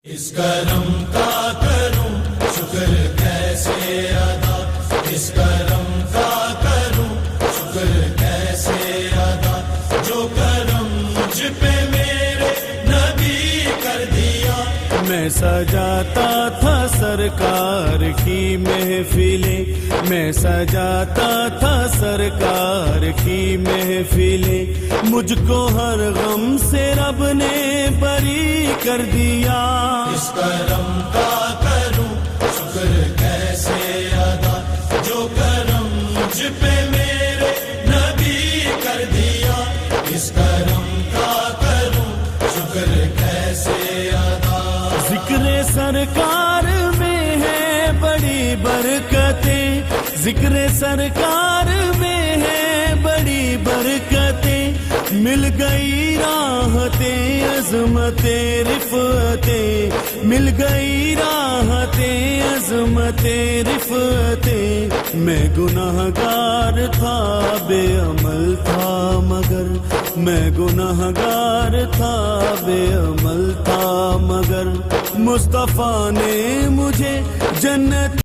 اس کرم کا کروں شکر کیسے ادا، اس کرم کا کروں شکر کیسے ادا، جو کرم مجھ پہ میرے نبی کر دیا۔ میں سجاتا تھا سرکار کی محفلیں، میں سجاتا تھا سرکار کی محفلیں، مجھ کو ہر غم سے رب نے بری کر دیا۔ اس کرم کا کروں شکر کیسے ادا، جو کرم مجھ پہ میرے نبی کر دیا۔ اس کرم کا کروں شکر کیسے ادا۔ ذکر سرکار میں ہے بڑی برکتیں، ذکر سرکار میں ہے بڑی برکتیں، مل گئی راحتیں عظمتیں رفعتیں، مل گئی راحتیں عظمتیں رفعتیں۔ میں گنہگار تھا بے عمل تھا مگر، میں گنہگار تھا بے عمل تھا مگر، مصطفیٰ نے مجھے جنت